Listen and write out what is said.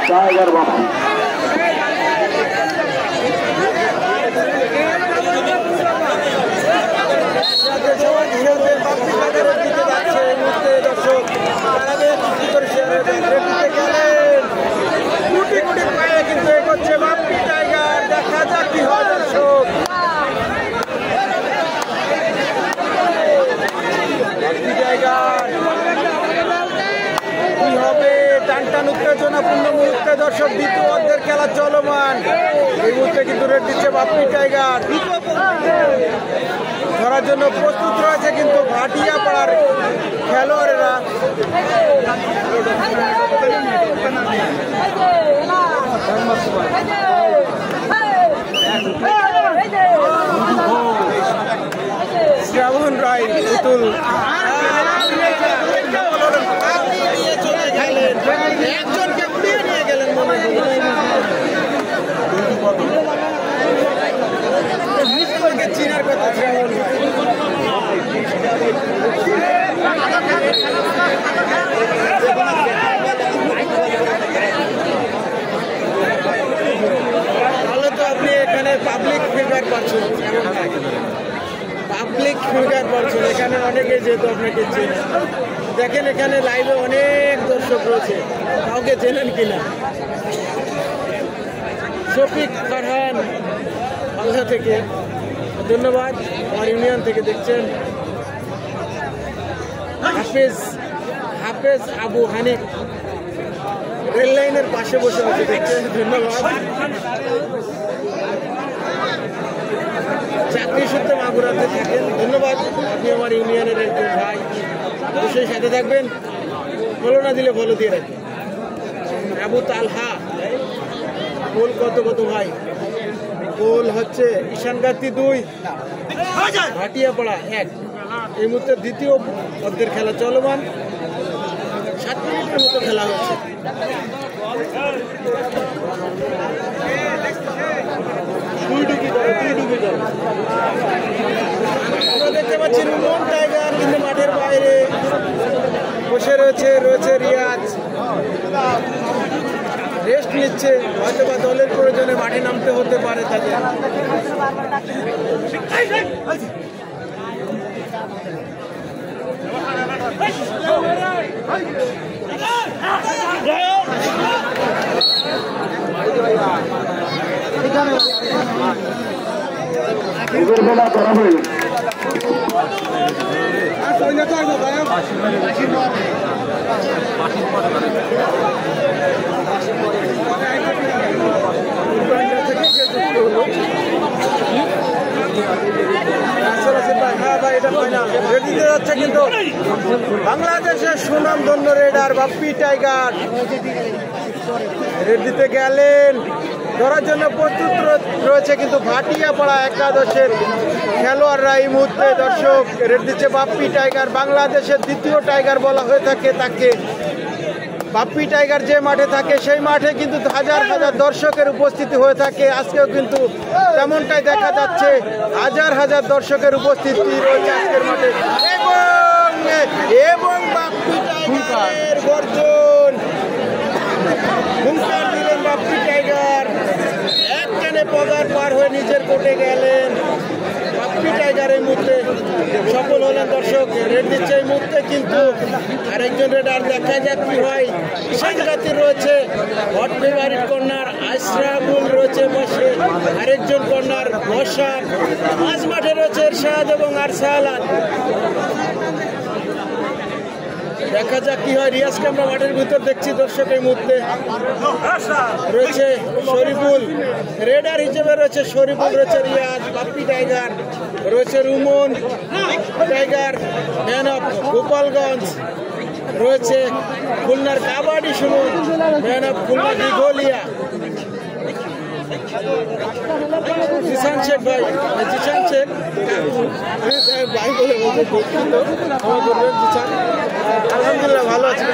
Tiger বাপি। কিন্তু এগোচ্ছে Bappi tiger, দেখা যাক কি হয় দর্শক। বাপ্পি টাইগার কি হবে, টান টান উত্তেজনাপূর্ণ মুহূর্তে দর্শক, দ্বিতীয় অর্ধের খেলা চলমান। এই মুহূর্তে কিন্তু রেড দিচ্ছে বাপ্পি টাইগার, ধরার জন্য প্রস্তুত রয়েছে কিন্তু ভাটিয়া পাড়ার খেলোয়াড়েরা। শ্রাবণ রায় পুতুল একজনকে উড়িয়ে নিয়ে গেলেন মনে হয়, চিনার কথা শ্রাবণ তাহলে তো আপনি এখানে পাবলিক ফিগার পাচ্ছেন, পাবলিক ফিগার পাচ্ছেন এখানে অনেকে, যেহেতু আপনাকে চেনে। দেখেন এখানে লাইভে অনেক দর্শক রয়েছে, কাউকে চেনেন কিনা? শফিক ফারহান বাংলা থেকে ধন্যবাদ, আমার ইউনিয়ন থেকে দেখছেন। হাফেজ আবু হানিফ রেল লাইনের পাশে বসে আছে, দেখছেন, ধন্যবাদ। চাকরি সূত্রে মাগুরাতে থাকেন, ধন্যবাদ, আপনি আমার ইউনিয়নের একজন ভাই, অবশ্যই সাথে থাকবেন। ফলো না দিলে ফলো দিয়ে রাখবেন। আবু তালহা গোল কত ভাই? গোল হচ্ছে ঈশানগাতি 2, ভাটিয়াপাড়া 1। এই মুহূর্তে দ্বিতীয় অর্ধের খেলা চলমান, 7 মিনিটের মতো খেলা হচ্ছে। আমরা দেখতে পাচ্ছি রুমন টাইগার কিন্তু মাঠের বাইরে বসে রয়েছে রিয়াজ, রেস্ট নিচ্ছে, হয়তো বা দলের প্রয়োজনে মাঠে নামতে হতে পারে তাদের। কিন্তু বাংলাদেশের সুনামধন্য রেডার বাপ্পি টাইগার রেড দিতে গেলেন, ধরার জন্য প্রস্তুত রয়েছে কিন্তু ভাটিয়াপাড়া একাদশের খেলোয়াড়রা। এই মুহূর্তে দর্শক রেড দিচ্ছে বাপ্পি টাইগার, বাংলাদেশের দ্বিতীয় টাইগার বলা হয়ে থাকে তাকে। বাপ্পি টাইগার যে মাঠে থাকে সেই মাঠে কিন্তু হাজার হাজার দর্শকের উপস্থিতি হয়ে থাকে। আজকেও কিন্তু তেমনটাই দেখা যাচ্ছে, হাজার হাজার দর্শকের উপস্থিতি রয়েছে আজকের মাঠে। এবং বাপ্পি টাইগারের গর্জন, হুঙ্কার দিলেন বাপ্পি টাইগার, একখানে পগার পার হয়ে নিজের কোর্টে গেলেন। বাপ্পি টাইগার এই মুহূর্তে সফল হলেন দর্শক, রেড দিচ্ছে এই মুহূর্তে কিন্তু আরেকজন রেডার, দেখা যাক কি হয়। ঈশানগাতি রয়েছে, হট ফেভারিট কর্নার আশরাফুল রয়েছে বসে, আরেকজন কর্নার বসা, মাঝ মাঠে রয়েছে এরশাদ এবং আরসালাত। দেখা যাক কি হয়। রিয়াজকে আমরা মাঠের ভিতর দেখছি দর্শক। এই মুহূর্তে রয়েছে শরীফুল, রেডার হিসেবে রয়েছে শরীফুল, রয়েছে রিয়াজ, বাপ্পি টাইগার রয়েছে, Rumon tiger man of Gopalganj রয়েছে, খুলনার কাবাডি সুমন ম্যান অফ খুলনা দিঘলিয়া জিসান শেখ ভাই, জিসান শেখ ভাই বলে বলতে দুঃখিত, ক্ষমা করবেন জিসান। আলহামদুলিল্লাহ ভালো আছি।